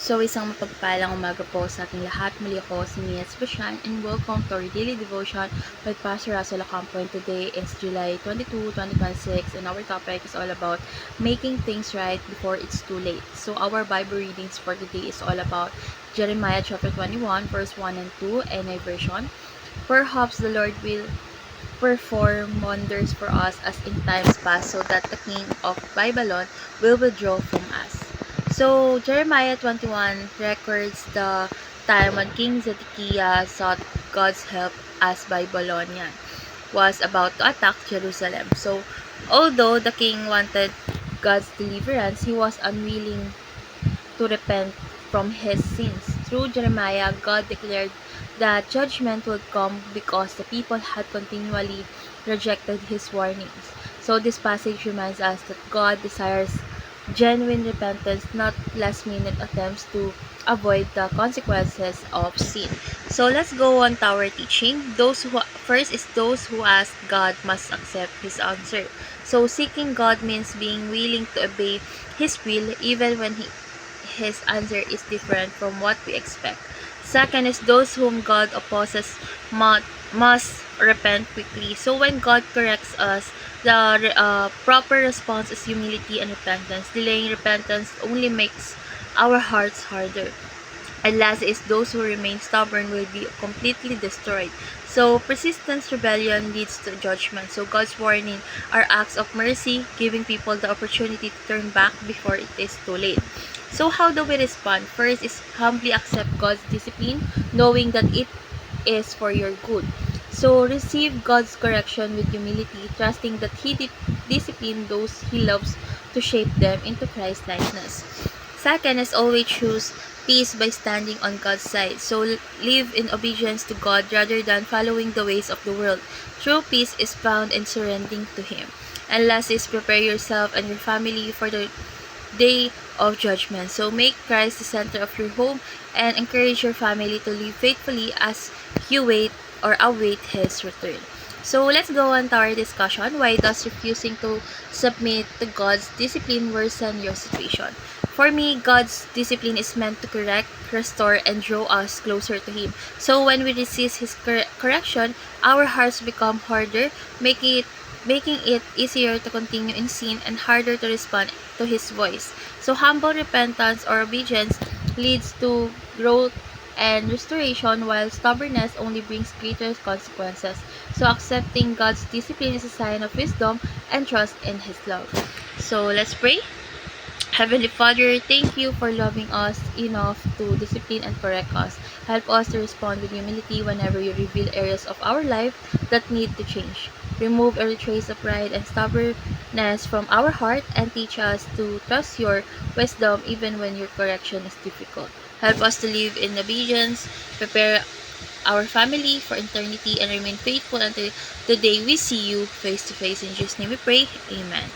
So, isang mapagpalang umaga po sa ating lahat. Muli ako si Mia Sebastian and welcome to our daily devotion with Pastor Russell Ocampo. And today is July 22, 2026 and our topic is all about making things right before it's too late. So, our Bible readings for today is all about Jeremiah chapter 21 verse 1 and 2 NIV version. Perhaps the Lord will perform wonders for us as in times past so that the king of Babylon will withdraw from us. So, Jeremiah 21 records the time when King Zedekiah sought God's help as Babylonian was about to attack Jerusalem. So, although the king wanted God's deliverance, he was unwilling to repent from his sins. Through Jeremiah, God declared that judgment would come because the people had continually rejected his warnings. So this passage reminds us that God desires genuine repentance, not last-minute attempts to avoid the consequences of sin. So let's go on to our teaching. Those who ask God must accept his answer. So seeking God means being willing to obey his will even when his answer is different from what we expect. Second is those whom God opposes must repent quickly. So when God corrects us, the proper response is humility and repentance. Delaying repentance only makes our hearts harder. And last is those who remain stubborn will be completely destroyed. So persistent rebellion leads to judgment. So God's warning are acts of mercy, giving people the opportunity to turn back before it is too late. So how do we respond? First is humbly accept God's discipline, knowing that it is for your good. So receive God's correction with humility, trusting that He discipline those He loves to shape them into Christ likeness. Second is always choose peace by standing on God's side. So live in obedience to God rather than following the ways of the world. True peace is found in surrendering to Him. And last is prepare yourself and your family for the day of judgment. So make Christ the center of your home and encourage your family to live faithfully as you wait or await His return. So let's go on to our discussion. Why does refusing to submit to God's discipline worsen your situation? For me, God's discipline is meant to correct, restore, and draw us closer to Him. So when we resist His correction, our hearts become harder, making it easier to continue in sin and harder to respond to His voice. So humble repentance or obedience leads to growth and restoration, while stubbornness only brings greater consequences. So accepting God's discipline is a sign of wisdom and trust in His love. So let's pray. Heavenly Father, thank you for loving us enough to discipline and correct us. Help us to respond with humility whenever you reveal areas of our life that need to change. Remove every trace of pride and stubbornness from our heart and teach us to trust your wisdom even when your correction is difficult. Help us to live in obedience, prepare our family for eternity, and remain faithful until the day we see you face to face. In Jesus' name we pray. Amen.